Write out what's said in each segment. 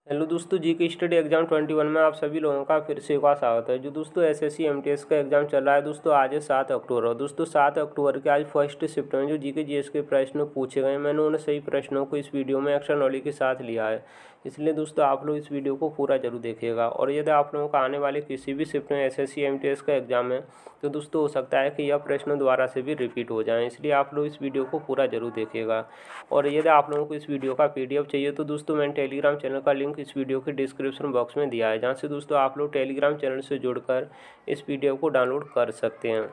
Hello दोस्तों, जी के study exam 21 में आप सभी लोगों का फिर से एक बार स्वागत है। जो दोस्तों एसएससी एमटीएस का एग्जाम चल रहा है दोस्तों, आज है 7 अक्टूबर और दोस्तों 7 अक्टूबर के आज फर्स्ट शिफ्ट में जो जीके जीएस के प्रश्न पूछे गए, मैंने उन सही प्रश्नों को इस वीडियो में एक्स्ट्रा नॉलेज के साथ लिया है। इसलिए दोस्तों आप लोग इस वीडियो को पूरा जरूर देखिएगा। और यदि आप लोगों का आने वाले किसी भी शिफ्ट में एसएससी एमटीएस का एग्जाम है तो दोस्तों हो सकता है कि यह प्रश्न दोबारा से भी रिपीट हो जाए, इसलिए आप लोग इस वीडियो को पूरा जरूर देखिएगा। और यदि आप लोगों को इस वीडियो का पीडीएफ चाहिए तो दोस्तों मैंने टेलीग्राम चैनल का लिंक इस वीडियो के डिस्क्रिप्शन बॉक्स में दिया है, जहां से दोस्तों आप लोग टेलीग्राम चैनल से जुड़कर इस पीडीएफ को डाउनलोड कर सकते हैं।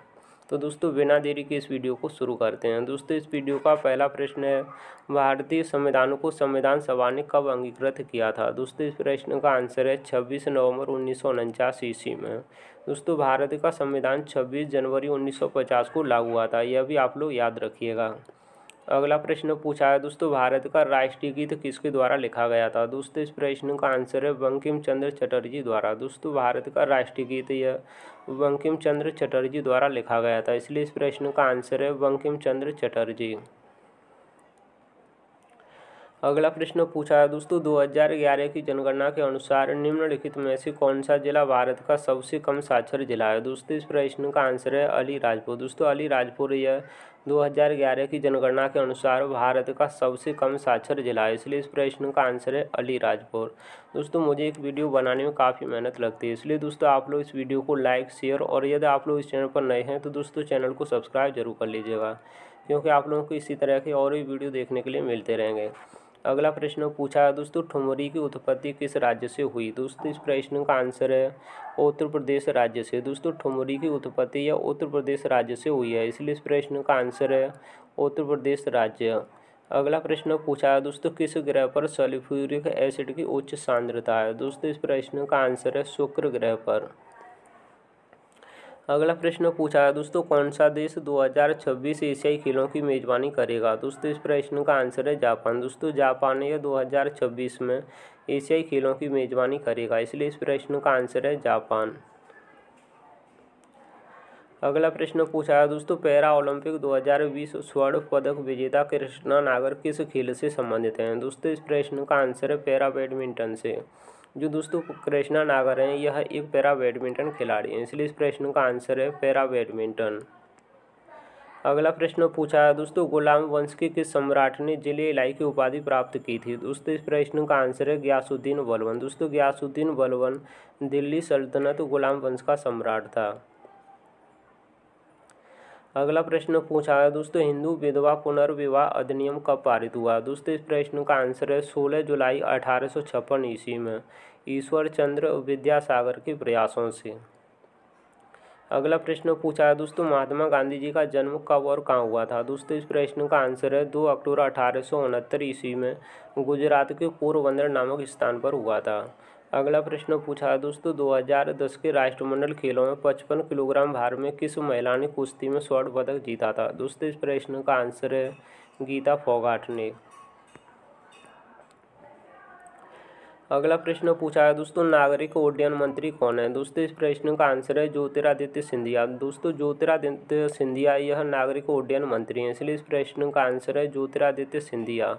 तो दोस्तों बिना देरी के इस वीडियो को शुरू करते हैं। दोस्तों इस वीडियो का पहला प्रश्न है, भारतीय संविधान को संविधान सभा ने कब अंगीकृत किया था? दोस्तों इस प्रश्न का आंसर है 26 नवंबर 1949 ईस्वी में। दोस्तों भारत का संविधान 26 जनवरी 1950 को लागू हुआ था, यह भी आप लोग याद रखिएगा। अगला प्रश्न पूछा है दोस्तों, भारत का राष्ट्रीय गीत किसके द्वारा लिखा गया था? दोस्तों इस प्रश्न का आंसर है बंकिम चंद्र चटर्जी द्वारा। दोस्तों भारत का राष्ट्रीय गीत यह बंकिम चंद्र चटर्जी द्वारा लिखा गया था, इसलिए इस प्रश्न का आंसर है बंकिम चंद्र चटर्जी। अगला प्रश्न पूछा है दोस्तों, 2011 की जनगणना के अनुसार निम्नलिखित में से कौन सा जिला भारत का सबसे कम साक्षर जिला है? दोस्तों इस प्रश्न का आंसर है अलीराजपुर। दोस्तों अलीराजपुर यह 2011 की जनगणना के अनुसार भारत का सबसे कम साक्षर जिला है, इसलिए इस प्रश्न का आंसर है अलीराजपुर। दोस्तों मुझे एक वीडियो बनाने में काफ़ी मेहनत लगती है, इसलिए दोस्तों आप लोग इस वीडियो को लाइक शेयर और यदि आप लोग इस चैनल पर नए हैं तो दोस्तों चैनल को सब्सक्राइब जरूर कर लीजिएगा, क्योंकि आप लोगों को इसी तरह के और भी वीडियो देखने के लिए मिलते रहेंगे। अगला प्रश्न पूछा है दोस्तों, ठुमरी की उत्पत्ति किस राज्य से हुई? दोस्तों इस प्रश्न का आंसर है उत्तर प्रदेश राज्य से। दोस्तों ठुमरी की उत्पत्ति यह उत्तर प्रदेश राज्य से हुई है, इसलिए इस प्रश्न का आंसर है उत्तर प्रदेश राज्य। अगला प्रश्न पूछा है दोस्तों, किस ग्रह पर सल्फ्यूरिक एसिड की उच्च सांद्रता है? दोस्तों इस प्रश्न का आंसर है शुक्र ग्रह पर। अगला प्रश्न पूछा है दोस्तों, कौन सा देश 2026 एशियाई खेलों की मेजबानी करेगा? दोस्तों इस प्रश्न का आंसर है जापान। दोस्तों जापान यह 2026 में एशियाई खेलों की मेजबानी करेगा, इसलिए इस प्रश्न का आंसर है जापान। अगला प्रश्न पूछा है दोस्तों, पैरा ओलंपिक 2020 स्वर्ण पदक विजेता कृष्णा नागर किस खेल से संबंधित हैं? दोस्तों इस प्रश्न का आंसर है पैरा बैडमिंटन से। जो दोस्तों कृष्णा नागर हैं यह एक पैरा बैडमिंटन खिलाड़ी हैं, इसलिए इस प्रश्न का आंसर है पैरा बैडमिंटन। अगला प्रश्न पूछा है दोस्तों, गुलाम वंश के किस सम्राट ने जिले इलाई की उपाधि प्राप्त की थी? दोस्तों इस प्रश्न का आंसर है गयासुद्दीन बलबन। दोस्तों गयासुद्दीन बलबन दिल्ली सल्तनत गुलाम वंश का सम्राट था। अगला प्रश्न पूछा है दोस्तों, हिंदू विधवा पुनर्विवाह अधिनियम कब पारित हुआ? दोस्तों इस प्रश्न का आंसर है 16 जुलाई 1856 ईस्वी में ईश्वर चंद्र विद्यासागर के प्रयासों से। अगला प्रश्न पूछा है दोस्तों, महात्मा गांधी जी का जन्म कब और कहाँ हुआ था? दोस्तों इस प्रश्न का आंसर है 2 अक्टूबर 1869 ईस्वी में गुजरात के पोरबंदर नामक स्थान पर हुआ था। अगला प्रश्न पूछा है दोस्तों, 2010 के राष्ट्रमंडल खेलों में 55 किलोग्राम भार में किस महिला ने कुश्ती में स्वर्ण पदक जीता था? दोस्तों इस प्रश्न का आंसर है गीता फोगाट ने। अगला प्रश्न पूछा है दोस्तों, नागरिक उड्डयन मंत्री कौन है? दोस्तों इस प्रश्न का आंसर है ज्योतिरादित्य सिंधिया। दोस्तों ज्योतिरादित्य सिंधिया यह नागरिक उड्डयन मंत्री हैं, इसलिए इस प्रश्न का आंसर है ज्योतिरादित्य सिंधिया।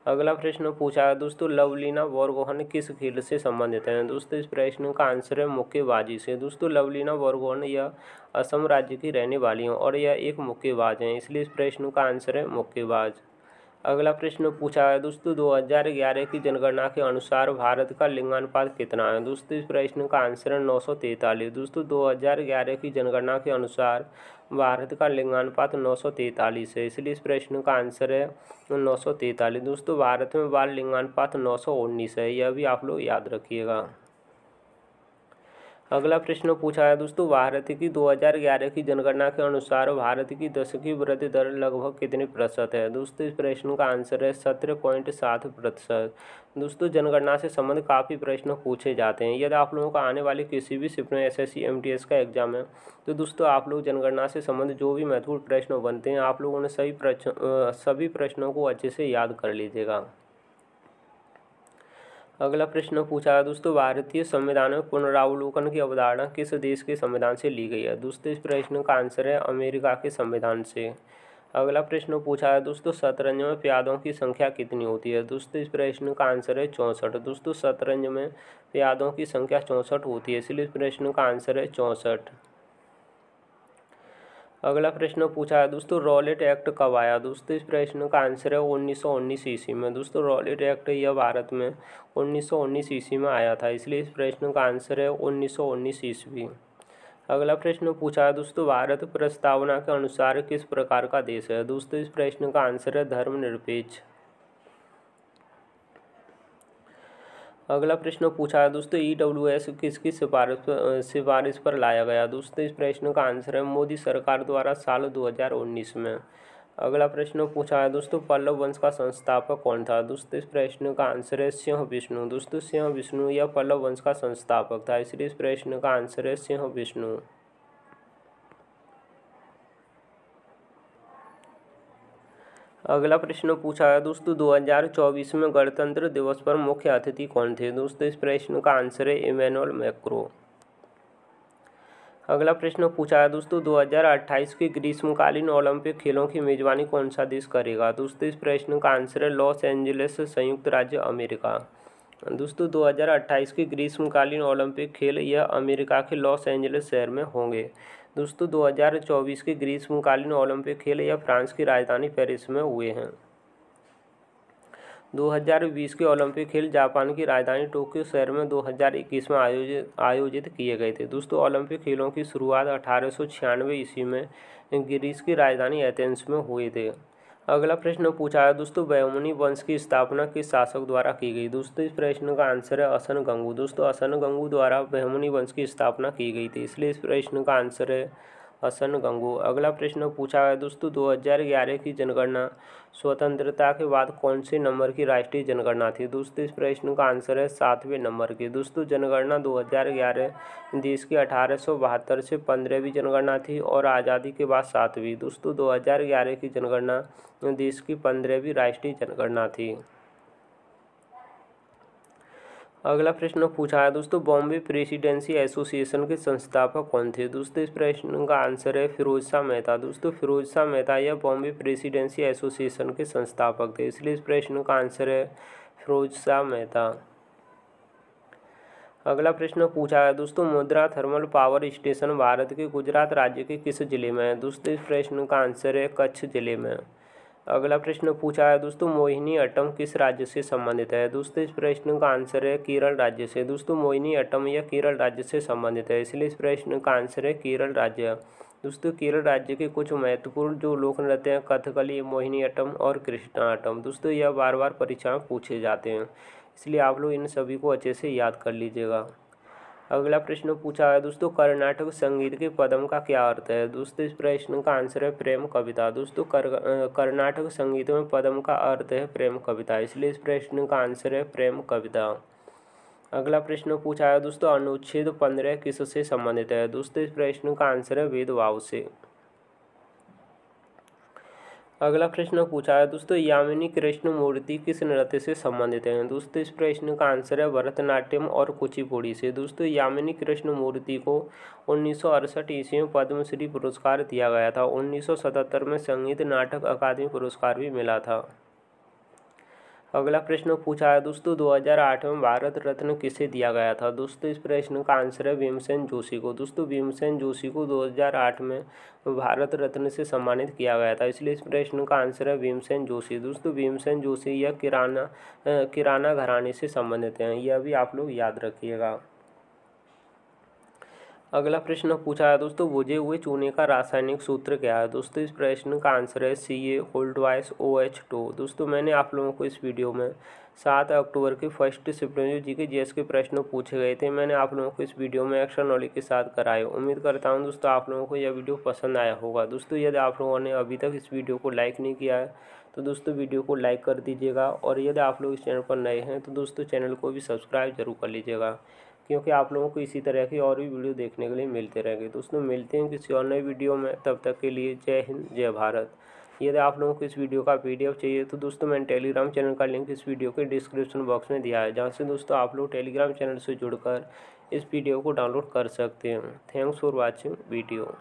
अगला प्रश्न पूछा है दोस्तों, लवलीना बोरगोहन किस खेल से संबंधित हैं? दोस्तों इस प्रश्न का आंसर है मुक्केबाजी से। दोस्तों लवलीना बोरगोहन यह असम राज्य की रहने वाली हैं और यह एक मुक्केबाज हैं, इसलिए इस प्रश्न का आंसर है मुक्केबाज। अगला प्रश्न पूछा है दोस्तों, 2011 की जनगणना के अनुसार भारत का लिंगानुपात कितना है? दोस्तों इस प्रश्न का आंसर है 943। दोस्तों 2011 की जनगणना के अनुसार भारत का लिंगानुपात 943 है, इसलिए इस प्रश्न का आंसर है 943। दोस्तों भारत में बाल लिंगानुपात 919 है, यह भी आप लोग याद रखिएगा। अगला प्रश्न पूछा है दोस्तों, भारत की 2011 की जनगणना के अनुसार भारत की दशकीय वृद्धि दर लगभग कितने प्रतिशत है? दोस्तों इस प्रश्न का आंसर है 17.7%। दोस्तों जनगणना से संबंधित काफ़ी प्रश्न पूछे जाते हैं। यदि आप लोगों का आने वाले किसी भी शिफ्ट में एसएससी एमटीएस का एग्जाम है तो दोस्तों आप लोग जनगणना से संबंधित जो भी महत्वपूर्ण प्रश्न बनते हैं आप लोगों ने सभी प्रश्नों को अच्छे से याद कर लीजिएगा। अगला प्रश्न पूछा है दोस्तों, भारतीय संविधान में पुनरावलोकन की अवधारणा किस देश के संविधान से ली गई है? दोस्तों इस प्रश्न का आंसर है अमेरिका के संविधान से। अगला प्रश्न पूछा है दोस्तों, शतरंज में प्यादों की संख्या कितनी होती है? दोस्तों इस प्रश्न का आंसर है 64। दोस्तों शतरंज में प्यादों की संख्या 64 होती है, इसलिए इस प्रश्न का आंसर है 64। अगला प्रश्न पूछा है दोस्तों, रॉलेट एक्ट कब आया? दोस्तों इस प्रश्न का आंसर है 1919 ईस्वी में। दोस्तों रॉलेट एक्ट यह भारत में 1919 ईस्वी में आया था, इसलिए इस प्रश्न का आंसर है 1919 ईस्वी। अगला प्रश्न पूछा है दोस्तों, भारत प्रस्तावना के अनुसार किस प्रकार का देश है? दोस्तों इस प्रश्न का आंसर है धर्मनिरपेक्ष। अगला प्रश्न पूछा है दोस्तों, EWS किसकी सिफारिश पर लाया गया? दोस्तों इस प्रश्न का आंसर है मोदी सरकार द्वारा साल 2019 में। अगला प्रश्न पूछा है दोस्तों, पल्लव वंश का संस्थापक कौन था? दोस्तों इस प्रश्न का आंसर है सिंह विष्णु। दोस्तों सिंह विष्णु यह पल्लव वंश का संस्थापक था, इसलिए इस प्रश्न का आंसर है सिंह विष्णु। अगला प्रश्न पूछा है दोस्तों, 2024 में गणतंत्र दिवस पर मुख्य अतिथि कौन थे? दोस्तों इस प्रश्न का आंसर है इमैनुअल मैक्रों। अगला प्रश्न पूछा है दोस्तों, 2028 के ग्रीष्मकालीन ओलंपिक खेलों की मेजबानी कौन सा देश करेगा? दोस्तों इस प्रश्न का आंसर है लॉस एंजलिस, संयुक्त राज्य अमेरिका। दोस्तों 2028 के ग्रीष्मकालीन ओलंपिक खेल यह अमेरिका के लॉस एंजलिस शहर में होंगे। दोस्तों 2024 के ग्रीष्मकालीन ओलंपिक खेल यह फ्रांस की राजधानी पेरिस में हुए हैं। 2020 के ओलंपिक खेल जापान की राजधानी टोक्यो शहर में 2021 में आयोजित किए गए थे। दोस्तों ओलंपिक खेलों की शुरुआत 1896 ईस्वी में ग्रीस की राजधानी एथेंस में हुए थे। अगला प्रश्न पूछा है दोस्तों, बहमनी वंश की स्थापना किस शासक द्वारा की गई? दोस्तों इस प्रश्न का आंसर है असनगंगू। दोस्तों असनगंगू द्वारा बहमनी वंश की स्थापना की गई थी, इसलिए इस प्रश्न का आंसर है असनगंगू। अगला प्रश्न पूछा है दोस्तों, 2011 की जनगणना स्वतंत्रता के बाद कौन से नंबर की राष्ट्रीय जनगणना थी? दोस्तों इस प्रश्न का आंसर है 7वें नंबर की। दोस्तों जनगणना 2011 देश की 1872 से 15वीं जनगणना थी और आज़ादी के बाद 7वीं। दोस्तों 2011 की जनगणना देश की 15वीं राष्ट्रीय जनगणना थी। अगला प्रश्न पूछा है दोस्तों, बॉम्बे प्रेसिडेंसी एसोसिएशन के संस्थापक कौन थे? दोस्तों इस प्रश्न का आंसर है फिरोज शाह मेहता। दोस्तों फिरोज शाह मेहता यह बॉम्बे प्रेसिडेंसी एसोसिएशन के संस्थापक थे, इसलिए इस प्रश्न का आंसर है फिरोज शाह मेहता। अगला प्रश्न पूछा है दोस्तों, मुद्रा थर्मल पावर स्टेशन भारत के गुजरात राज्य के किस जिले में है? दोस्तों इस प्रश्न का आंसर है कच्छ जिले में। अगला प्रश्न पूछा है दोस्तों, मोहिनी अट्टम किस राज्य से संबंधित है? दोस्तों इस प्रश्न का आंसर है केरल राज्य से। दोस्तों मोहिनी अट्टम यह केरल राज्य से संबंधित है, इसलिए इस प्रश्न का आंसर है केरल राज्य। दोस्तों केरल राज्य के कुछ महत्वपूर्ण जो लोक नृत्य हैं कथकली, मोहिनी अट्टम और कृष्णाअट्टम। दोस्तों यह बार बार परीक्षा में पूछे जाते हैं, इसलिए आप लोग इन सभी को अच्छे से याद कर लीजिएगा। अगला प्रश्न पूछा है दोस्तों, कर्नाटक संगीत के पदम का क्या अर्थ है? दोस्तों इस प्रश्न का आंसर है प्रेम कविता। दोस्तों कर्नाटक संगीत में पदम का अर्थ है प्रेम कविता, इसलिए इस प्रश्न का आंसर है प्रेम कविता। अगला प्रश्न पूछा है दोस्तों, अनुच्छेद 15 किससे संबंधित है? दोस्तों इस प्रश्न का आंसर है भेदभाव से। अगला प्रश्न पूछा है दोस्तों, यामिनी कृष्ण मूर्ति किस नृत्य से संबंधित है? दोस्तों इस प्रश्न का आंसर है भरतनाट्यम और कुचिपुड़ी से। दोस्तों यामिनी कृष्ण मूर्ति को 1968 ईस्वी में पद्मश्री पुरस्कार दिया गया था। 1977 में संगीत नाटक अकादमी पुरस्कार भी मिला था। अगला प्रश्न पूछा है दोस्तों, 2008 में भारत रत्न किसे दिया गया था? दोस्तों इस प्रश्न का आंसर है भीमसेन जोशी को। दोस्तों भीमसेन जोशी को 2008 में भारत रत्न से सम्मानित किया गया था, इसलिए इस प्रश्न का आंसर है भीमसेन जोशी। दोस्तों भीमसेन जोशी यह किराना घराने से संबंधित हैं, यह भी आप लोग याद रखिएगा। अगला प्रश्न पूछा है दोस्तों, बुझे हुए चूने का रासायनिक सूत्र क्या है? दोस्तों इस प्रश्न का आंसर है CaOH2। दोस्तों मैंने आप लोगों को इस वीडियो में 7 अक्टूबर के फर्स्ट शिफ्ट में जो जीके जीएस के प्रश्न पूछे गए थे, मैंने आप लोगों को इस वीडियो में एक्स्ट्रा नॉलेज के साथ कराए। उम्मीद करता हूं दोस्तों आप लोगों को यह वीडियो पसंद आया होगा। दोस्तों यदि आप लोगों ने अभी तक इस वीडियो को लाइक नहीं किया है तो दोस्तों वीडियो को लाइक कर दीजिएगा, और यदि आप लोग इस चैनल पर नए हैं तो दोस्तों चैनल को भी सब्सक्राइब जरूर कर लीजिएगा, क्योंकि आप लोगों को इसी तरह की और भी वीडियो देखने के लिए मिलते रहेंगे। दोस्तों मिलते हैं किसी और नए वीडियो में, तब तक के लिए जय हिंद जय भारत। यदि आप लोगों को इस वीडियो का PDF चाहिए तो दोस्तों मैंने टेलीग्राम चैनल का लिंक इस वीडियो के डिस्क्रिप्शन बॉक्स में दिया है, जहाँ से दोस्तों आप लोग टेलीग्राम चैनल से जुड़कर इस वीडियो को डाउनलोड कर सकते हैं। Thanks for watching video.